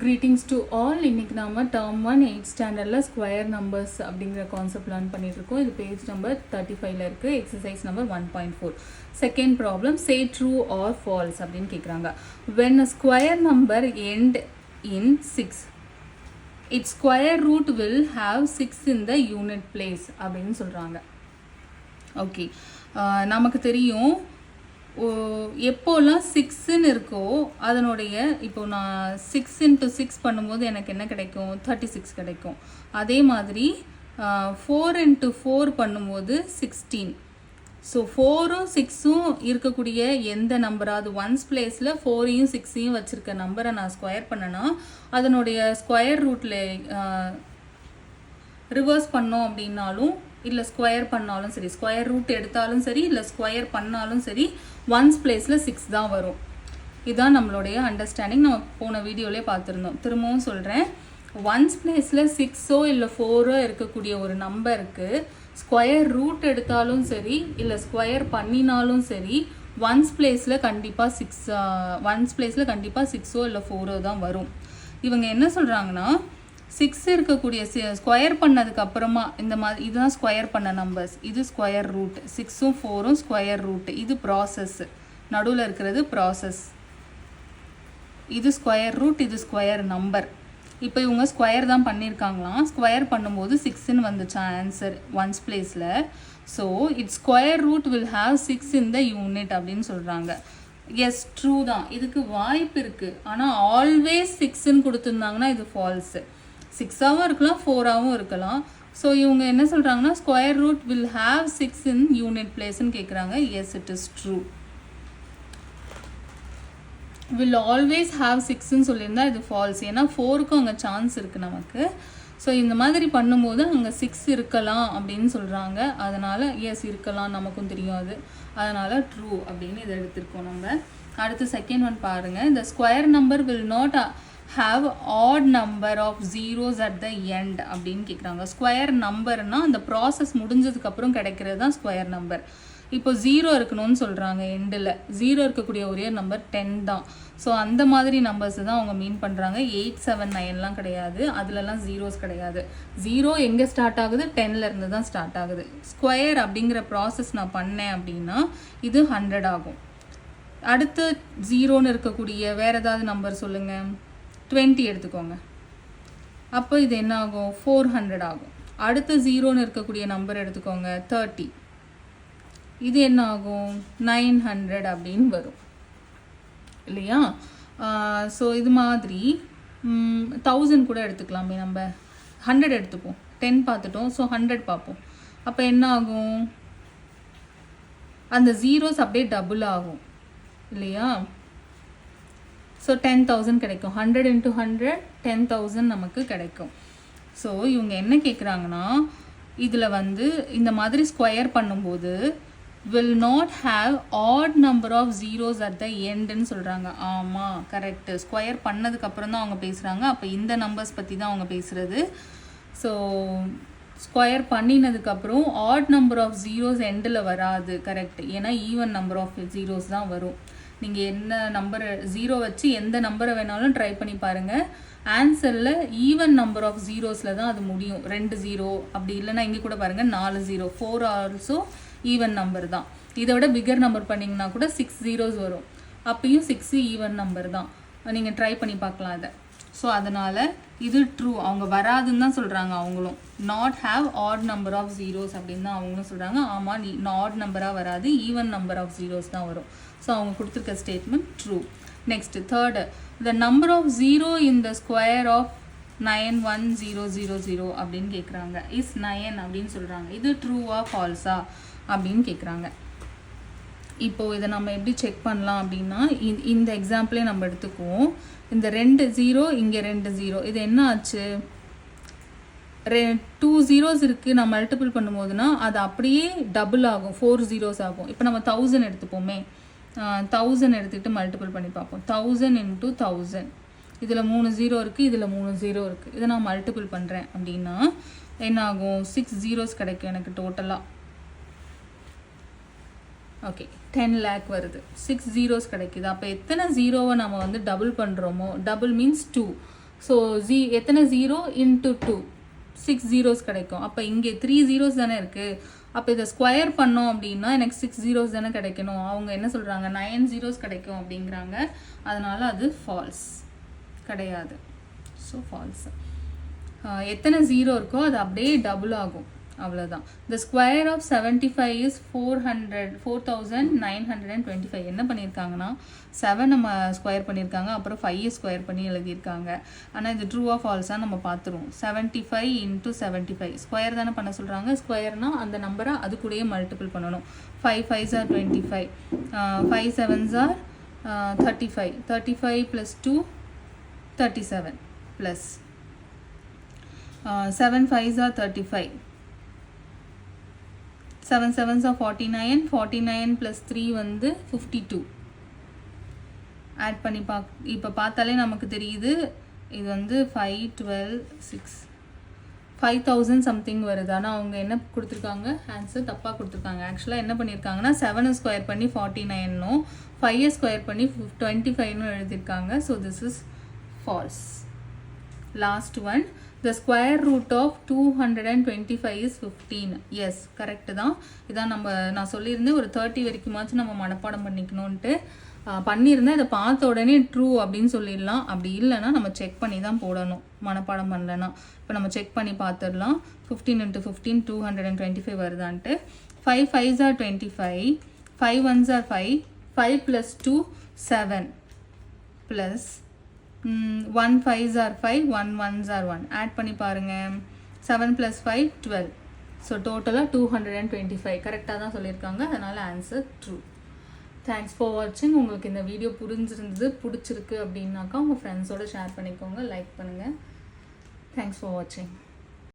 Greetings to all. இன்னைக்கு நாம term 1 8th standardல square numbers அப்படிங்கிற கான்செப்ட் லேர்ன் பண்ணிட்டு இருக்கோம். இது பேஜ் நம்பர் 35ல இருக்கு. Exercise number 1.4. Second problem say true or false அப்படின்னு கேக்குறாங்க. When a square number end in 6, its square root will have 6 in the unit place அப்படின்னு சொல்றாங்க. Okay, நமக்கு தெரியும் எப்போல்லாம் 6ன்னு இருக்கோ அதனுடைய இப்போ நான் 6 into 6 பண்ணும்போது எனக்கு என்ன கிடைக்கும், 36 கிடைக்கும். அதே மாதிரி 4 into 4 பண்ணும்போது 16. ஸோ 4ம் 6ம் இருக்கக்கூடிய எந்த நம்பராவது ஒன்ஸ் பிளேஸில் 4யும் 6யும் வச்சுருக்க நம்பரை நான் ஸ்கொயர் பண்ணனா அதனுடைய ஸ்கொயர் ரூட்டில் ரிவர்ஸ் பண்ணோம் அப்படின்னாலும் இல்லை ஸ்கொயர் பண்ணாலும் சரி, ஸ்கொயர் ரூட் எடுத்தாலும் சரி இல்லை ஸ்கொயர் பண்ணாலும் சரி ஒன்ஸ் பிளேஸில் 6 தான் வரும். இதுதான் நம்மளுடைய அண்டர்ஸ்டாண்டிங். நம்ம போன வீடியோவிலே பார்த்துருந்தோம். திரும்பவும் சொல்கிறேன், ஒன்ஸ் பிளேஸில் 6ஓ இல்லை 4ஓ இருக்கக்கூடிய ஒரு நம்பருக்கு ஸ்கொயர் ரூட் எடுத்தாலும் சரி இல்லை ஸ்கொயர் பண்ணினாலும் சரி ஒன்ஸ் பிளேஸில் கண்டிப்பாக 6ஓ இல்லை 4ஓ தான் வரும். இவங்க என்ன சொல்கிறாங்கன்னா 6 இருக்கக்கூடிய ஸ்கொயர் பண்ணதுக்கு அப்புறமா இந்த மாதிரி இதுதான் ஸ்கொயர் பண்ண நம்பர்ஸ், இது ஸ்கொயர் ரூட், 6ம் 4ம் ஸ்கொயர் ரூட், இது ப்ராசஸ், நடுவில் இருக்கிறது ப்ராசஸ், இது ஸ்கொயர் ரூட், இது ஸ்கொயர் நம்பர். இப்போ இவங்க ஸ்கொயர் தான் பண்ணியிருக்காங்களாம். ஸ்கொயர் பண்ணும்போது 6ன்னு வந்துச்சா ஆன்சர் ஒன்ஸ் பிளேஸில். So it's square root will have 6 in the unit அப்படின்னு சொல்கிறாங்க. எஸ், ட்ரூ தான், இதுக்கு வாய்ப்பு இருக்குது. ஆனால் ஆல்வேஸ் 6ன்னு கொடுத்துருந்தாங்கன்னா இது ஃபால்ஸு. 6ஆகவும் இருக்கலாம் 4ஆகவும் இருக்கலாம். ஸோ இவங்க என்ன சொல்கிறாங்கன்னா square root will have 6 in unit பிளேஸ்ன்னு கேட்குறாங்க. Yes, it is true. Will always have 6ன்னு சொல்லியிருந்தா இது ஃபால்ஸ். ஏன்னா 4க்கும் அங்கே சான்ஸ் இருக்குது நமக்கு. ஸோ இந்த மாதிரி பண்ணும்போது அங்கே 6 இருக்கலாம் அப்படின்னு சொல்கிறாங்க. அதனால் எஸ் இருக்கலாம், நமக்கும் தெரியும் அது. அதனால் ட்ரூ அப்படின்னு இதை எடுத்திருக்கோம் நம்ம. அடுத்து செகண்ட் ஒன் பாருங்கள். இந்த square number will not have odd number of zeros at the end அப்படின்னு கேட்குறாங்க. ஸ்கொயர் நம்பர்னால் அந்த ப்ராசஸ் முடிஞ்சதுக்கப்புறம் கிடைக்கிறது தான் ஸ்கொயர் நம்பர். இப்போ 0 இருக்கணும்னு சொல்கிறாங்க எண்டில். 0 இருக்கக்கூடிய ஒரே நம்பர் 10 தான். ஸோ அந்த மாதிரி நம்பர்ஸ் தான் அவங்க மீன் பண்ணுறாங்க. 8, 7, 9லாம் கிடையாது, அதுலலாம் ஜீரோஸ் கிடையாது. 0 எங்கே ஸ்டார்ட் ஆகுது, 10லேருந்து தான் ஸ்டார்ட் ஆகுது. ஸ்கொயர் அப்படிங்கிற ப்ராசஸ் நான் பண்ணேன் அப்படின்னா இது 100 ஆகும். அடுத்து 0ன்னு இருக்கக்கூடிய வேறு ஏதாவது நம்பர் சொல்லுங்கள். 20 எடுத்துக்கோங்க. அப்போ இது என்ன ஆகும், 400 ஆகும். அடுத்த 0ன்னு இருக்கக்கூடிய நம்பர் எடுத்துக்கோங்க, 30. இது என்ன ஆகும், 900 அப்படின்னு வரும் இல்லையா? ஸோ இது மாதிரி 1000 கூட எடுத்துக்கலாமே. நம்ம 100 எடுத்துப்போம். 10 பார்த்துட்டோம், ஸோ 100 பார்ப்போம். அப்போ என்ன ஆகும், அந்த ஜீரோஸ் அப்படியே டபுள் ஆகும் இல்லையா? ஸோ 10,000 கிடைக்கும். 100 into 100 10,000 நமக்கு கிடைக்கும். ஸோ இவங்க என்ன கேட்குறாங்கன்னா இதில் வந்து இந்த மாதிரி ஸ்கொயர் பண்ணும்போது will not have odd number of zeros at the endன்னு சொல்கிறாங்க. ஆமாம், கரெக்டு. ஸ்கொயர் பண்ணதுக்கப்புறம் தான் அவங்க பேசுகிறாங்க. அப்போ இந்த நம்பர்ஸ் பற்றி தான் அவங்க பேசுகிறது. ஸோ ஸ்கொயர் பண்ணினதுக்கப்புறம் ஆட் நம்பர் ஆஃப் ஜீரோஸ் எண்டில் வராது, கரெக்ட். ஏன்னா ஈவன் நம்பர் ஆஃப் ஜீரோஸ் தான் வரும். நீங்கள் என்ன நம்பரை 0 வச்சு எந்த நம்பரை வேணாலும் ட்ரை பண்ணி பாருங்கள். ஆன்சரில் ஈவன் நம்பர் ஆஃப் ஜீரோஸில் தான் அது முடியும். 2 0 அப்படி இல்லைன்னா இங்கே கூட பாருங்கள் 4 0. 4 ஆல்சோ ஈவன் நம்பர் தான். இதை விட பிகர் நம்பர் பண்ணிங்கன்னா கூட 6 zeros வரும். அப்பயும் 6 ஈவன் நம்பர் தான். நீங்கள் ட்ரை பண்ணி பார்க்கலாம் இதை. ஸோ அதனால் இது ட்ரூ. அவங்க வராதுன்னு தான் சொல்கிறாங்க. அவங்களும் not have odd number of zeros அப்படின்னு தான் அவங்களும் சொல்கிறாங்க. ஆமாம், ஆட் நம்பராக வராது, ஈவன் நம்பர் ஆஃப் ஜீரோஸ் தான் வரும். ஸோ அவங்க கொடுத்துருக்க statement true. Next third, the number of 0 in the square of 91000 அப்படின்னு கேட்குறாங்க. இஸ் 9 அப்படின்னு சொல்கிறாங்க. இது ட்ரூவா ஃபால்ஸா அப்படின்னு கேட்குறாங்க. இப்போது இதை நம்ம எப்படி செக் பண்ணலாம் அப்படின்னா இந்த எக்ஸாம்பிளே நம்ம எடுத்துக்குவோம். இந்த 2 0 இங்கே 2 0, இது என்ன ஆச்சு, 2 zeros இருக்குது. நான் மல்டிபிள் பண்ணும்போதுனா அது அப்படியே டபுள் ஆகும், 4 zeros ஆகும். இப்போ நம்ம 1000 எடுத்துப்போமே. 1000 எடுத்துக்கிட்டு மல்டிபிள் பண்ணி பார்ப்போம். 1000 into 1000, இதில் 3 0 இருக்குது, இதில் 3 0 இருக்குது. இதை நான் மல்டிபிள் பண்ணுறேன் அப்படின்னா என்ன ஆகும், 6 zeros கிடைக்கும் எனக்கு டோட்டலாக. ஓகே, 10 lakh வருது. 6 zeros கிடைக்குது. அப்போ எத்தனை ஜீரோவை நம்ம வந்து டபுள் பண்ணுறோமோ, டபுள் மீன்ஸ் 2. ஸோ எத்தனை 0 இன்ட்டு 2 6 zeros கிடைக்கும். அப்போ இங்கே 3 zeros தானே இருக்குது. அப்போ இதை ஸ்கொயர் பண்ணோம் அப்படின்னா எனக்கு 6 zeros தானே கிடைக்கணும். அவங்க என்ன சொல்கிறாங்க 9 zeros கிடைக்கும் அப்படிங்கிறாங்க. அதனால் அது ஃபால்ஸ் கிடையாது. So false. எத்தனை 0 இருக்கோ அது அப்படியே டபுள் ஆகும், அவ்வளோதான். the square of 75 is 4925. என்ன பண்ணியிருக்காங்கன்னா 7 நம்ம ஸ்கொயர் பண்ணியிருக்காங்க, அப்புறம் 5 ஸ்கொயர் பண்ணி எழுதியிருக்காங்க. ஆனால் இது ட்ரூவாக ஃபால்ஸாக நம்ம பார்த்துருவோம். 75 இன்ட்டு 75 ஸ்கொயர் தானே பண்ண சொல்கிறாங்க. ஸ்கொயர்னால் அந்த நம்பரை அது கூடயே மல்டிபிள் பண்ணணும். 5 5s are 25, 5 7s are 35, 35 + 2 37 plus 7 5s are 35, 7 7s are 49, 49 + 3 வந்து 52. ஆட் பண்ணி இப்போ பார்த்தாலே நமக்கு தெரியுது இது வந்து 5 12 6 5000 சம்திங் வருது. ஆனால் அவங்க என்ன கொடுத்துருக்காங்க, ஆன்சர் தப்பாக கொடுத்துருக்காங்க. ஆக்சுவலாக என்ன பண்ணியிருக்காங்கன்னா 7 ஸ்கொயர் பண்ணி 49னும் 5 ஸ்கொயர் பண்ணி 25னும் எழுதியிருக்காங்க. So this is false. Last one, the square root of 225 is 15. S correct தான். இதான் நான் சொல்லியிருந்தேன் ஒரு 30 வரைக்குமாச்சும் நம்ம மனப்பாடம் பண்ணிக்கணுன்ட்டு பண்ணியிருந்தேன். இதை பார்த்த உடனே ட்ரூ அப்படின்னு சொல்லிடலாம். அப்படி இல்லைன்னா நம்ம செக் பண்ணி தான் போடணும், மனப்பாடம் பண்ணலன்னா. இப்போ நம்ம செக் பண்ணி பார்த்துடலாம். 15 × 15 225 வருதான்ட்டு. 5 5s are 25, 5 1s are 5, 5 + 2 7 plus 1 5s are 5, 1 1s are 1. Add பண்ணி பாருங்கள். 7 + 5 12. ஸோ டோட்டலாக 225 கரெக்டாக தான் சொல்லியிருக்காங்க. அதனால் ஆன்சர் ட்ரூ. தேங்க்ஸ் ஃபார் வாட்சிங். உங்களுக்கு இந்த வீடியோ பிடிச்சிருக்கு அப்படின்னாக்கா உங்கள் ஃப்ரெண்ட்ஸோடு ஷேர் பண்ணிக்கோங்க, லைக் பண்ணுங்கள். தேங்க்ஸ் ஃபார் வாட்சிங்.